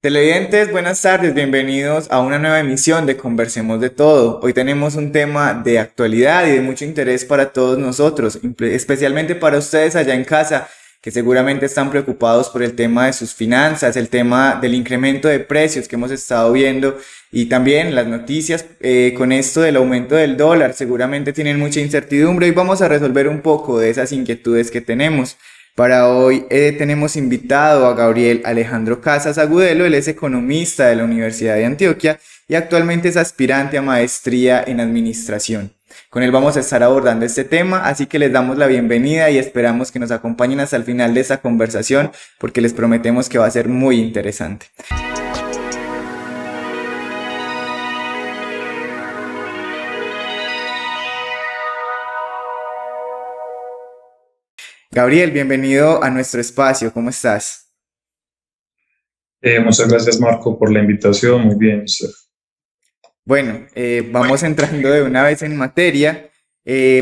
Televidentes, buenas tardes, bienvenidos a una nueva emisión de Conversemos de Todo. Hoy tenemos un tema de actualidad y de mucho interés para todos nosotros, especialmente para ustedes allá en casa, que seguramente están preocupados por el tema de sus finanzas, el tema del incremento de precios que hemos estado viendo y también las noticias con esto del aumento del dólar. Seguramente tienen mucha incertidumbre y vamos a resolver un poco de esas inquietudes que tenemos. Para hoy tenemos invitado a Gabriel Alejandro Casas Agudelo. Él es economista de la Universidad de Antioquia y actualmente es aspirante a maestría en administración. Con él vamos a estar abordando este tema, así que les damos la bienvenida y esperamos que nos acompañen hasta el final de esta conversación porque les prometemos que va a ser muy interesante. Gabriel, bienvenido a nuestro espacio, ¿cómo estás? Muchas gracias, Marco, por la invitación. Muy bien, usted. Bueno, vamos entrando de una vez en materia.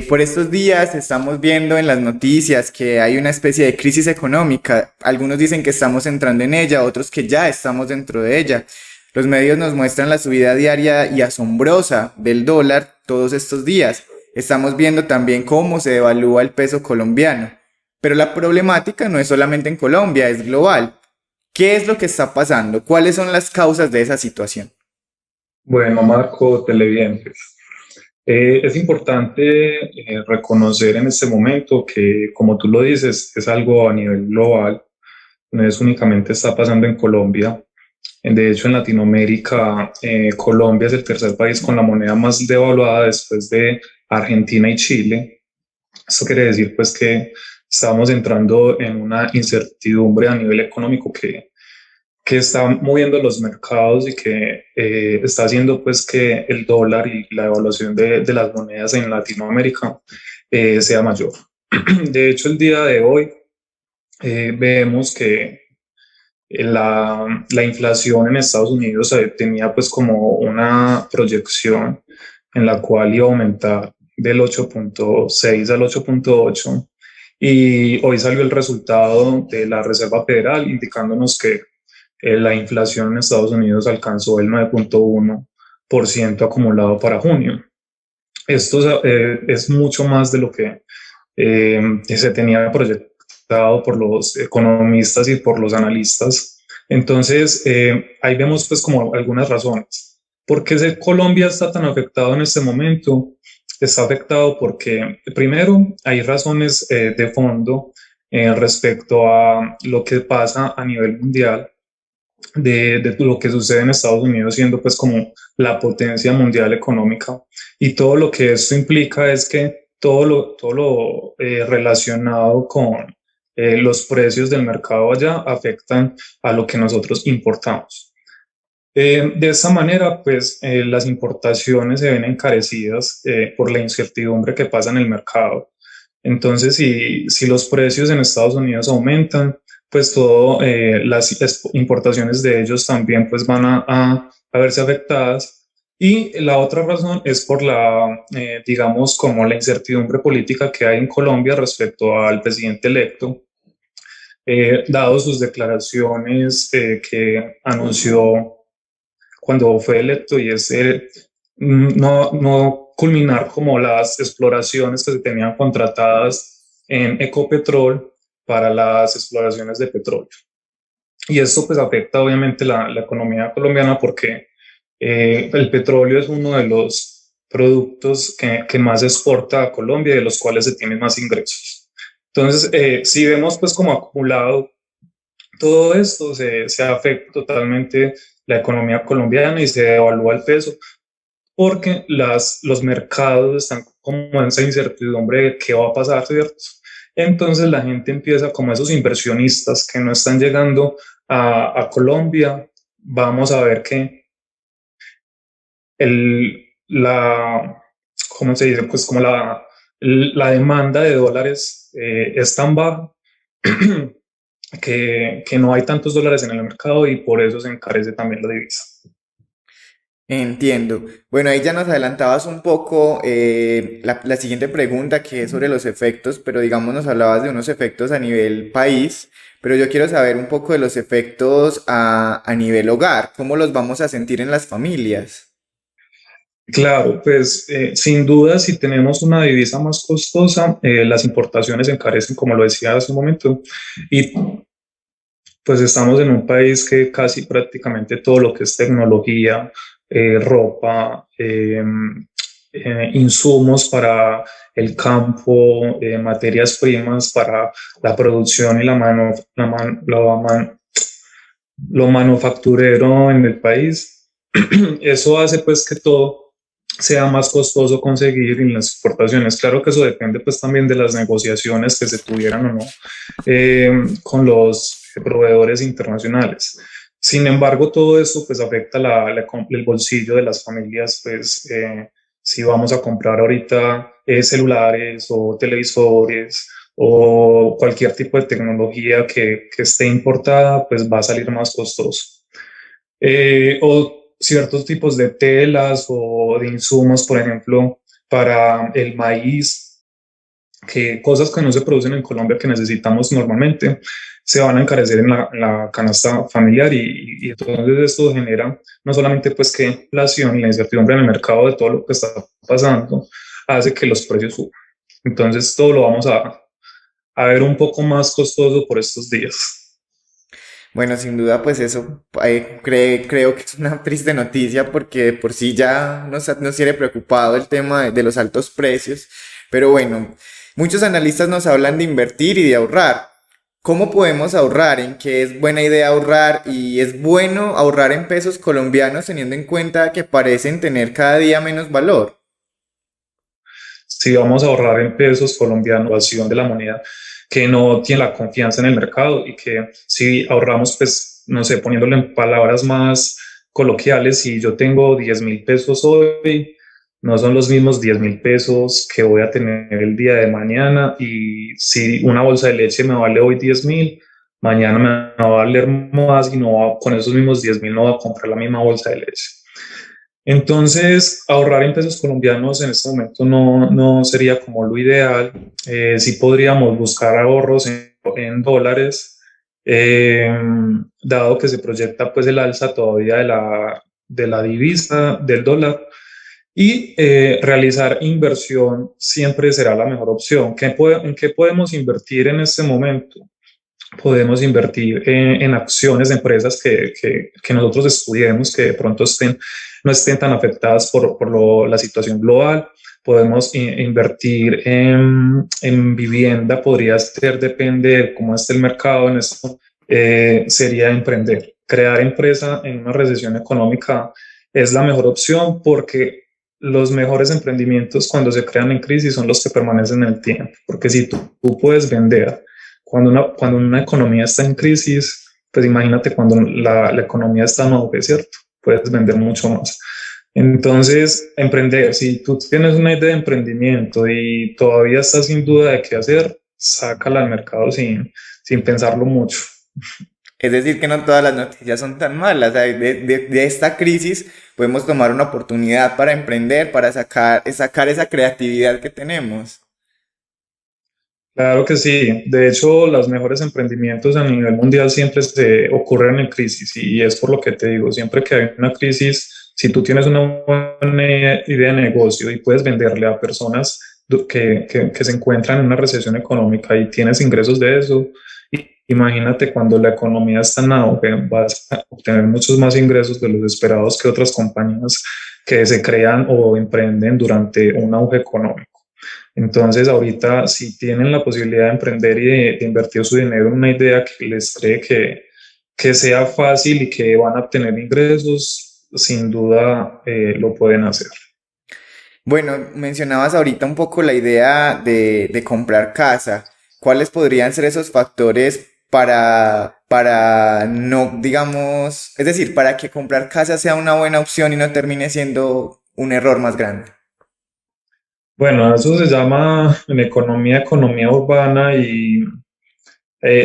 Por estos días estamos viendo en las noticias que hay una especie de crisis económica. Algunos dicen que estamos entrando en ella, otros que ya estamos dentro de ella. Los medios nos muestran la subida diaria y asombrosa del dólar todos estos días. Estamos viendo también cómo se devalúa el peso colombiano. Pero la problemática no es solamente en Colombia, es global. ¿Qué es lo que está pasando? ¿Cuáles son las causas de esa situación? Bueno, Marco, televidentes. Es importante reconocer en este momento que, como tú lo dices, es algo a nivel global. No es únicamente está pasando en Colombia. De hecho, en Latinoamérica, Colombia es el tercer país con la moneda más devaluada después de Argentina y Chile. Esto quiere decir, pues, que estamos entrando en una incertidumbre a nivel económico que está moviendo los mercados y que está haciendo pues que el dólar y la evaluación de las monedas en Latinoamérica sea mayor. De hecho, el día de hoy vemos que la inflación en Estados Unidos tenía pues como una proyección en la cual iba a aumentar del 8.6 al 8.8 y hoy salió el resultado de la Reserva Federal indicándonos que la inflación en Estados Unidos alcanzó el 9.1% acumulado para junio. Esto es mucho más de lo que se tenía proyectado por los economistas y por los analistas. Entonces, ahí vemos pues como algunas razones. ¿Por qué Colombia está tan afectado en este momento? Está afectado porque, primero, hay razones de fondo respecto a lo que pasa a nivel mundial de lo que sucede en Estados Unidos siendo pues como la potencia mundial económica y todo lo que esto implica es que todo lo relacionado con los precios del mercado allá afectan a lo que nosotros importamos. De esta manera, pues las importaciones se ven encarecidas por la incertidumbre que pasa en el mercado. Entonces, si los precios en Estados Unidos aumentan, pues todo, las importaciones de ellos también pues van a verse afectadas. Y la otra razón es por digamos, como la incertidumbre política que hay en Colombia respecto al presidente electo, dado sus declaraciones que anunció cuando fue electo y es no culminar como las exploraciones que se tenían contratadas en Ecopetrol para las exploraciones de petróleo. Y esto pues afecta obviamente la economía colombiana porque el petróleo es uno de los productos que más exporta a Colombia y de los cuales se tienen más ingresos. Entonces, si vemos pues como acumulado todo esto, se afecta totalmente la economía colombiana y se devalúa el peso porque los mercados están como en esa incertidumbre de qué va a pasar, ¿cierto? Entonces la gente empieza como esos inversionistas que no están llegando a Colombia, vamos a ver que la, ¿cómo se dice? Pues como la demanda de dólares es tan baja que no hay tantos dólares en el mercado y por eso se encarece también la divisa. Entiendo. Bueno, ahí ya nos adelantabas un poco la siguiente pregunta que es sobre los efectos, pero digamos nos hablabas de unos efectos a nivel país, pero yo quiero saber un poco de los efectos a nivel hogar, cómo los vamos a sentir en las familias. Claro, pues sin duda si tenemos una divisa más costosa, las importaciones encarecen, como lo decía hace un momento, y pues estamos en un país que casi prácticamente todo lo que es tecnología, ropa, insumos para el campo, materias primas para la producción y lo manufacturero en el país. Eso hace pues que todo sea más costoso conseguir en las exportaciones. Claro que eso depende pues también de las negociaciones que se tuvieran o no con los proveedores internacionales. Sin embargo, todo esto pues afecta el bolsillo de las familias, pues si vamos a comprar ahorita celulares o televisores o cualquier tipo de tecnología que esté importada, pues va a salir más costoso. O ciertos tipos de telas o de insumos, por ejemplo, para el maíz, que cosas que no se producen en Colombia que necesitamos normalmente se van a encarecer en la canasta familiar y entonces esto genera no solamente pues que inflación y la incertidumbre en el mercado de todo lo que está pasando hace que los precios suban. Entonces todo lo vamos a ver un poco más costoso por estos días. Bueno, sin duda, pues eso creo que es una triste noticia porque de por sí ya nos tiene preocupado el tema de los altos precios. Pero bueno, muchos analistas nos hablan de invertir y de ahorrar. ¿Cómo podemos ahorrar? ¿En qué es buena idea ahorrar? ¿Y es bueno ahorrar en pesos colombianos teniendo en cuenta que parecen tener cada día menos valor? Si vamos a ahorrar en pesos colombianos, acción de la moneda que no tiene la confianza en el mercado y que si ahorramos, pues, no sé, poniéndolo en palabras más coloquiales, si yo tengo 10.000 pesos hoy, no son los mismos 10.000 pesos que voy a tener el día de mañana y si una bolsa de leche me vale hoy 10.000, mañana me va a valer más y con esos mismos 10.000 no va a comprar la misma bolsa de leche. Entonces, ahorrar en pesos colombianos en este momento no sería como lo ideal. Sí podríamos buscar ahorros en dólares, eh, dado que se proyecta pues el alza todavía de la divisa, del dólar, y realizar inversión siempre será la mejor opción. ¿En qué podemos invertir en este momento? Podemos invertir en acciones de empresas que nosotros estudiemos, que de pronto no estén tan afectadas la situación global. Podemos invertir en vivienda, podría ser, depende de cómo esté el mercado en esto, sería emprender. Crear empresa en una recesión económica es la mejor opción porque los mejores emprendimientos cuando se crean en crisis son los que permanecen en el tiempo, porque si tú puedes vender cuando una economía está en crisis, pues imagínate cuando la economía está en auge, ¿cierto? Puedes vender mucho más. Entonces, emprender, si tú tienes una idea de emprendimiento y todavía estás sin duda de qué hacer, sácala al mercado sin pensarlo mucho. Es decir, que no todas las noticias son tan malas. O sea, de esta crisis podemos tomar una oportunidad para emprender, para sacar esa creatividad que tenemos. Claro que sí. De hecho, los mejores emprendimientos a nivel mundial siempre se ocurren en crisis y es por lo que te digo, siempre que hay una crisis, si tú tienes una buena idea de negocio y puedes venderle a personas que se encuentran en una recesión económica y tienes ingresos de eso, imagínate cuando la economía está en auge, vas a obtener muchos más ingresos de los esperados que otras compañías que se crean o emprenden durante un auge económico. Entonces, ahorita, si tienen la posibilidad de emprender y de invertir su dinero en una idea que les cree que sea fácil y que van a obtener ingresos, sin duda lo pueden hacer. Bueno, mencionabas ahorita un poco la idea de comprar casa. ¿Cuáles podrían ser esos factores para no, digamos, es decir, para que comprar casa sea una buena opción y no termine siendo un error más grande? Bueno, eso se llama en economía, economía urbana y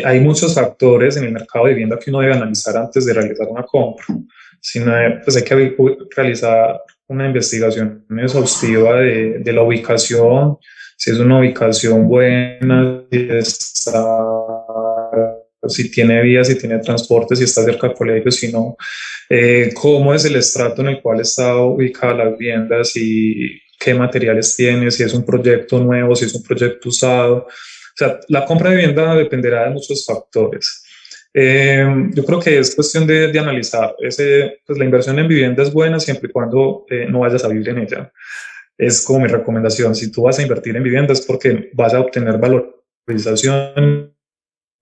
hay muchos factores en el mercado de vivienda que uno debe analizar antes de realizar una compra. sino pues hay que realizar una investigación exhaustiva de la ubicación, si es una ubicación buena, si está, si tiene vías, si tiene transporte, si está cerca del colegio, si no, cómo es el estrato en el cual está ubicada la vivienda, si qué materiales tiene, si es un proyecto nuevo, si es un proyecto usado. O sea, la compra de vivienda dependerá de muchos factores. Yo creo que es cuestión de analizar. Pues la inversión en vivienda es buena siempre y cuando no vayas a vivir en ella. Es como mi recomendación. Si tú vas a invertir en vivienda es porque vas a obtener valorización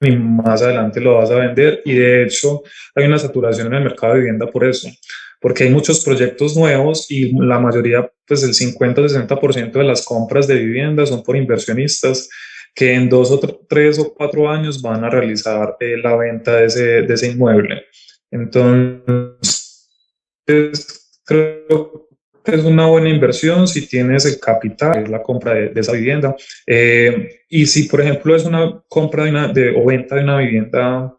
y más adelante lo vas a vender. Y de hecho hay una saturación en el mercado de vivienda por eso, porque hay muchos proyectos nuevos y la mayoría, pues el 50 o 60% de las compras de vivienda son por inversionistas que en 2 o 3 o 4 años van a realizar la venta de ese inmueble. Entonces, creo que es una buena inversión si tienes el capital, es la compra de esa vivienda. Y si, por ejemplo, es una compra o venta de una vivienda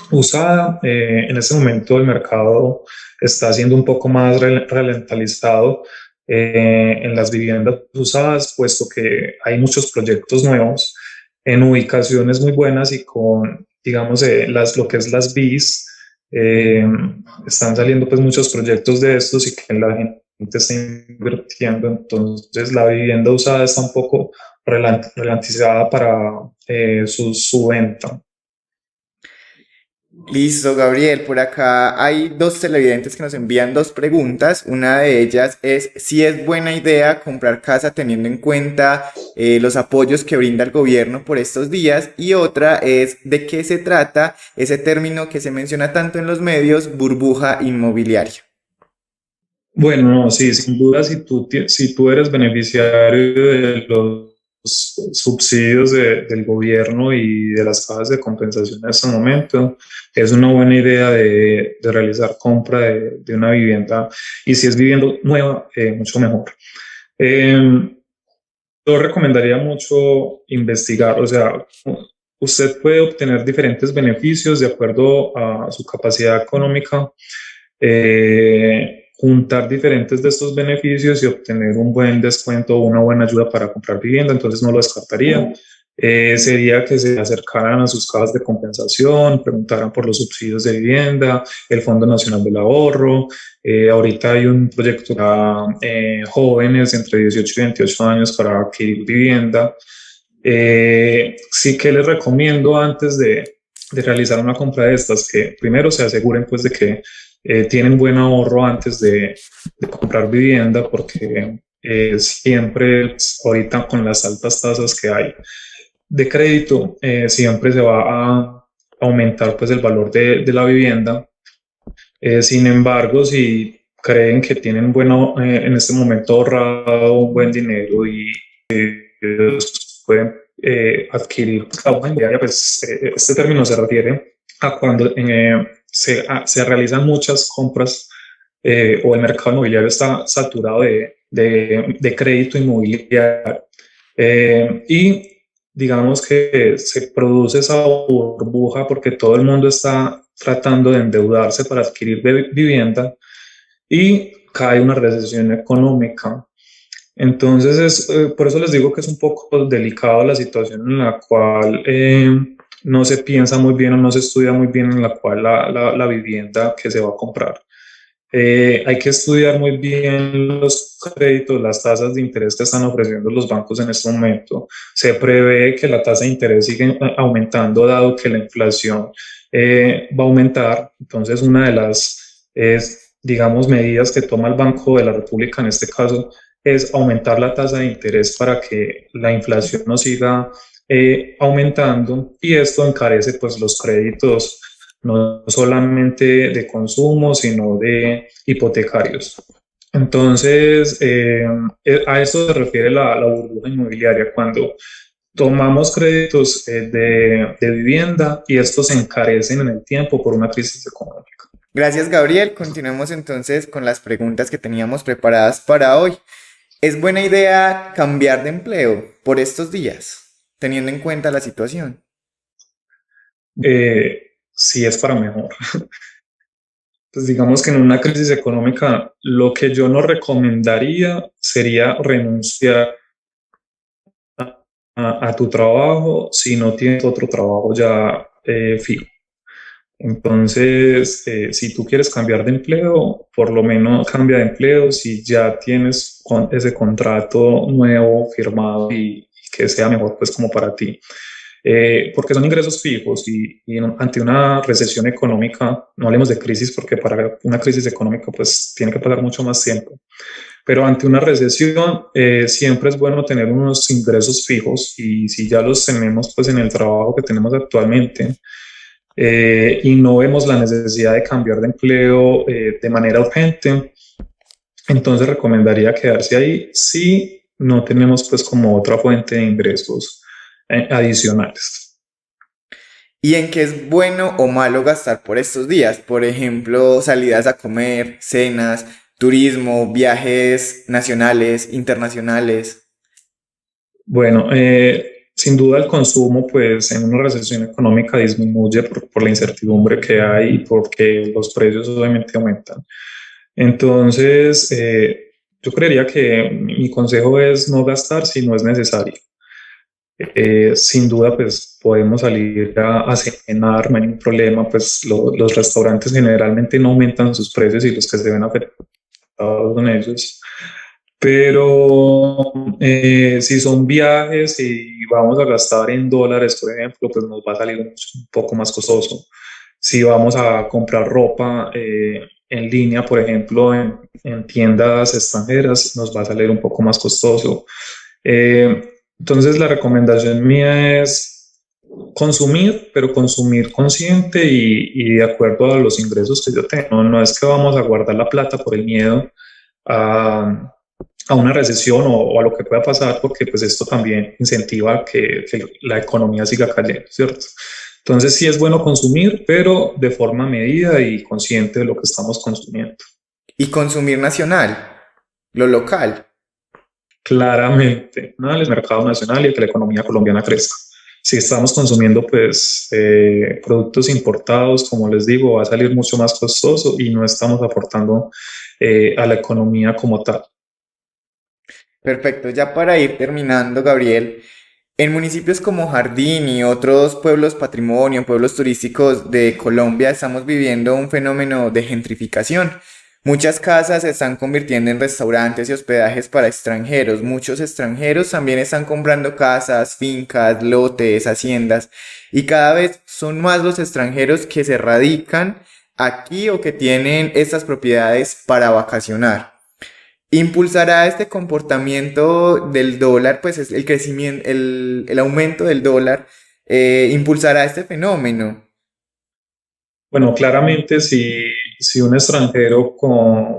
usada, en este momento el mercado está siendo un poco más ralentizado en las viviendas usadas, puesto que hay muchos proyectos nuevos en ubicaciones muy buenas y con, digamos, lo que es las BIS. eh, Están saliendo pues muchos proyectos de estos y que la gente está invirtiendo, entonces la vivienda usada está un poco ralentizada para su venta. Listo, Gabriel. Por acá hay dos televidentes que nos envían dos preguntas. Una de ellas es si es buena idea comprar casa teniendo en cuenta los apoyos que brinda el gobierno por estos días. Y otra es de qué se trata ese término que se menciona tanto en los medios, burbuja inmobiliaria. Bueno, no, sí, sin duda, si tú eres beneficiario de los subsidios del gobierno y de las cajas de compensación en este momento, es una buena idea de realizar compra de una vivienda y si es vivienda nueva, mucho mejor. Eh, yo recomendaría mucho investigar, o sea, usted puede obtener diferentes beneficios de acuerdo a su capacidad económica, juntar diferentes de estos beneficios y obtener un buen descuento o una buena ayuda para comprar vivienda, entonces no lo descartaría. Sería que se acercaran a sus cajas de compensación, preguntaran por los subsidios de vivienda, el Fondo Nacional del Ahorro. Ahorita hay un proyecto para jóvenes entre 18 y 28 años para adquirir vivienda. Sí que les recomiendo antes de realizar una compra de estas que primero se aseguren pues de que tienen buen ahorro antes de comprar vivienda porque siempre ahorita con las altas tasas que hay de crédito siempre se va a aumentar pues el valor de la vivienda. Sin embargo, si creen que tienen en este momento ahorrado un buen dinero y pueden adquirir cada una inmobiliaria, pues este término se refiere a cuando se realizan muchas compras o el mercado inmobiliario está saturado de crédito inmobiliario. Y digamos que se produce esa burbuja porque todo el mundo está tratando de endeudarse para adquirir vivienda y cae una recesión económica. Entonces, por eso les digo que es un poco delicado la situación en la cual no se piensa muy bien o no se estudia muy bien en la cual la vivienda que se va a comprar. Hay que estudiar muy bien los créditos, las tasas de interés que están ofreciendo los bancos en este momento. Se prevé que la tasa de interés sigue aumentando dado que la inflación va a aumentar. Entonces, una de las, digamos, medidas que toma el Banco de la República en este caso es aumentar la tasa de interés para que la inflación no siga aumentando y esto encarece pues los créditos no solamente de consumo, sino de hipotecarios. Entonces, a eso se refiere la burbuja inmobiliaria, cuando tomamos créditos de vivienda y estos se encarecen en el tiempo por una crisis económica. Gracias, Gabriel. Continuemos entonces con las preguntas que teníamos preparadas para hoy. ¿Es buena idea cambiar de empleo por estos días, teniendo en cuenta la situación? Si es para mejor. Pues digamos que en una crisis económica lo que yo no recomendaría sería renunciar a tu trabajo si no tienes otro trabajo ya fijo. Entonces, si tú quieres cambiar de empleo, por lo menos cambia de empleo si ya tienes ese contrato nuevo firmado y que sea mejor pues como para ti. Porque son ingresos fijos y ante una recesión económica, no hablemos de crisis porque para una crisis económica pues tiene que pasar mucho más tiempo, pero ante una recesión siempre es bueno tener unos ingresos fijos y si ya los tenemos pues en el trabajo que tenemos actualmente y no vemos la necesidad de cambiar de empleo de manera urgente, entonces recomendaría quedarse ahí si no tenemos pues como otra fuente de ingresos adicionales. ¿Y en qué es bueno o malo gastar por estos días? Por ejemplo, salidas a comer, cenas, turismo, viajes nacionales, internacionales. Bueno, sin duda el consumo, pues en una recesión económica disminuye por la incertidumbre que hay y porque los precios obviamente aumentan. Entonces, yo creería que mi consejo es no gastar si no es necesario. Sin duda, pues podemos salir a cenar, no hay ningún problema, pues los restaurantes generalmente no aumentan sus precios y los que se ven afectados son ellos. Pero si son viajes y vamos a gastar en dólares, por ejemplo, pues nos va a salir un poco más costoso. Si vamos a comprar ropa en línea, por ejemplo, en tiendas extranjeras, nos va a salir un poco más costoso. Entonces, la recomendación mía es consumir, pero consumir consciente y de acuerdo a los ingresos que yo tengo. No, no es que vamos a guardar la plata por el miedo a una recesión o a lo que pueda pasar, porque pues esto también incentiva que la economía siga cayendo, ¿cierto? Entonces sí es bueno consumir, pero de forma medida y consciente de lo que estamos consumiendo. Y consumir nacional, lo local. Claramente, ¿no? El mercado nacional y que la economía colombiana crezca. Si estamos consumiendo pues productos importados, como les digo, va a salir mucho más costoso y no estamos aportando a la economía como tal. Perfecto, ya para ir terminando, Gabriel, en municipios como Jardín y otros pueblos patrimonio, pueblos turísticos de Colombia, estamos viviendo un fenómeno de gentrificación. Muchas casas se están convirtiendo en restaurantes y hospedajes para extranjeros. Muchos extranjeros también están comprando casas, fincas, lotes, haciendas, y cada vez son más los extranjeros que se radican aquí o que tienen estas propiedades para vacacionar. Impulsará este comportamiento del dólar, pues es el crecimiento, el aumento del dólar, impulsará este fenómeno. Bueno, claramente si un extranjero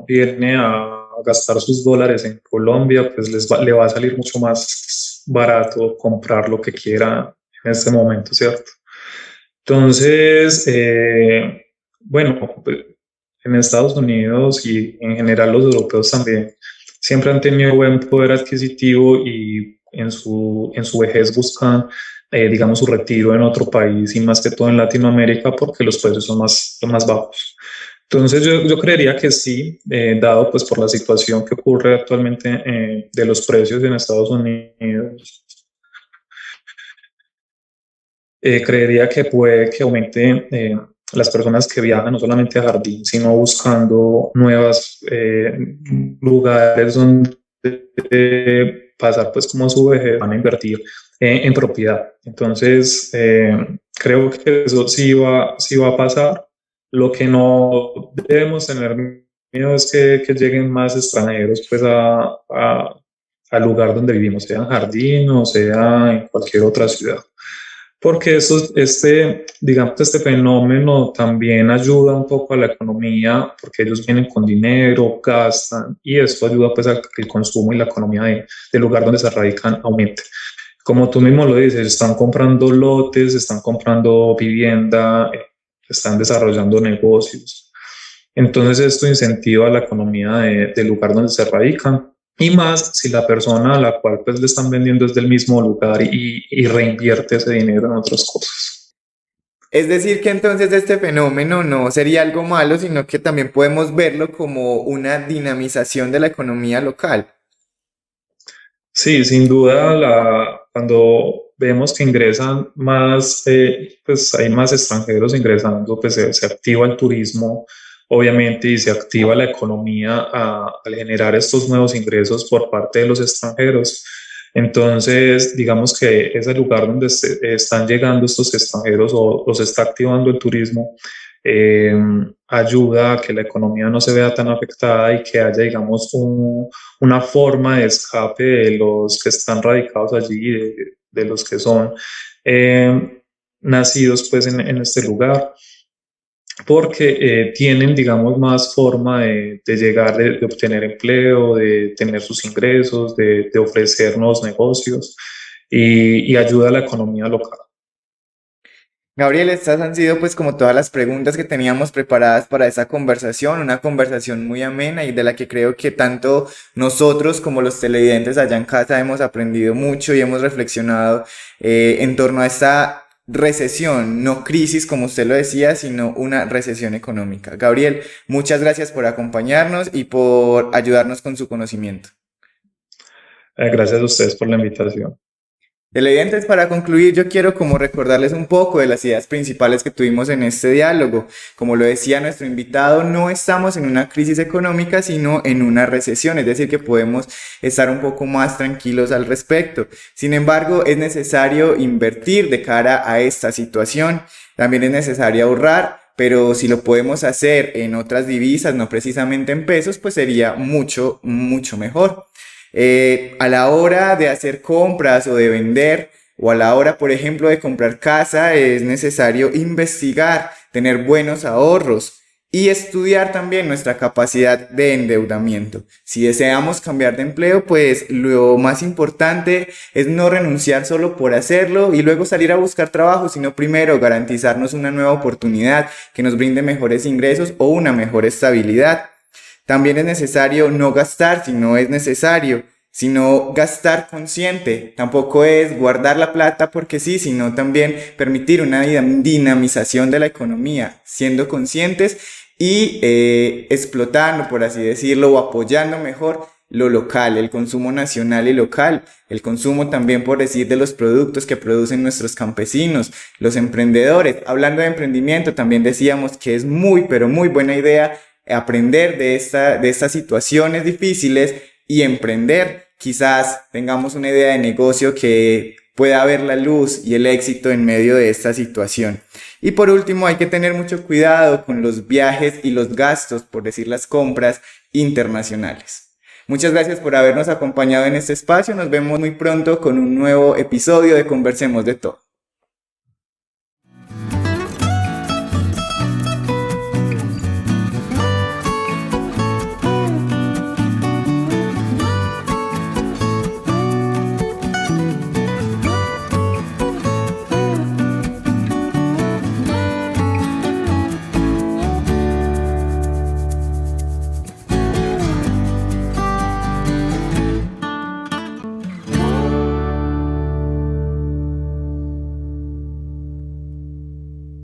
viene a gastar sus dólares en Colombia, pues le va a salir mucho más barato comprar lo que quiera en este momento, ¿cierto? Entonces, bueno, pues, en Estados Unidos y en general los europeos también siempre han tenido buen poder adquisitivo y en su vejez buscan, digamos, su retiro en otro país y más que todo en Latinoamérica porque los precios son más bajos. Entonces yo creería que sí, dado pues por la situación que ocurre actualmente de los precios en Estados Unidos, creería que puede que aumente las personas que viajan no solamente a Jardín, sino buscando nuevos lugares donde pasar pues como su vejez, van a invertir en propiedad. Entonces, creo que eso sí va a pasar. Lo que no debemos tener miedo es que lleguen más extranjeros pues al lugar donde vivimos, sea en Jardín o sea en cualquier otra ciudad porque digamos, este fenómeno también ayuda un poco a la economía, porque ellos vienen con dinero, gastan, y esto ayuda pues a que el consumo y la economía del lugar donde se radican aumente. Como tú mismo lo dices, están comprando lotes, están comprando vivienda, están desarrollando negocios. Entonces esto incentiva la economía del lugar donde se radican y más si la persona a la cual pues le están vendiendo es del mismo lugar y reinvierte ese dinero en otras cosas. Es decir, que entonces este fenómeno no sería algo malo, sino que también podemos verlo como una dinamización de la economía local. Sí, sin duda, cuando vemos que ingresan más, pues hay más extranjeros ingresando, pues se activa el turismo, obviamente, y se activa la economía al generar estos nuevos ingresos por parte de los extranjeros. Entonces, digamos que ese lugar donde están llegando estos extranjeros o se está activando el turismo, eh, ayuda a que la economía no se vea tan afectada y que haya, digamos, una forma de escape de los que están radicados allí, de los que son nacidos pues en este lugar, porque tienen, digamos, más forma de llegar, de obtener empleo, de tener sus ingresos, de ofrecernos negocios y ayuda a la economía local. Gabriel, estas han sido pues como todas las preguntas que teníamos preparadas para esta conversación, una conversación muy amena y de la que creo que tanto nosotros como los televidentes allá en casa hemos aprendido mucho y hemos reflexionado en torno a esta recesión, no crisis como usted lo decía, sino una recesión económica. Gabriel, muchas gracias por acompañarnos y por ayudarnos con su conocimiento. Gracias a ustedes por la invitación. Televidentes, para concluir, yo quiero como recordarles un poco de las ideas principales que tuvimos en este diálogo. Como lo decía nuestro invitado, no estamos en una crisis económica, sino en una recesión, es decir, que podemos estar un poco más tranquilos al respecto. Sin embargo, es necesario invertir de cara a esta situación. También es necesario ahorrar, pero si lo podemos hacer en otras divisas, no precisamente en pesos, pues sería mucho, mucho mejor. A la hora de hacer compras o de vender, o a la hora, por ejemplo, de comprar casa, es necesario investigar, tener buenos ahorros y estudiar también nuestra capacidad de endeudamiento. Si deseamos cambiar de empleo, pues lo más importante es no renunciar solo por hacerlo y luego salir a buscar trabajo, sino primero garantizarnos una nueva oportunidad que nos brinde mejores ingresos o una mejor estabilidad. También es necesario no gastar si no es necesario, sino gastar consciente. Tampoco es guardar la plata porque sí, sino también permitir una dinamización de la economía, siendo conscientes y explotando, por así decirlo, o apoyando mejor lo local, el consumo nacional y local, el consumo también, por decir, de los productos que producen nuestros campesinos, los emprendedores. Hablando de emprendimiento, también decíamos que es muy, pero muy buena idea aprender de estas situaciones difíciles y emprender. Quizás tengamos una idea de negocio que pueda ver la luz y el éxito en medio de esta situación. Y por último, hay que tener mucho cuidado con los viajes y los gastos, por decir las compras internacionales. Muchas gracias por habernos acompañado en este espacio. Nos vemos muy pronto con un nuevo episodio de Conversemos de Todo.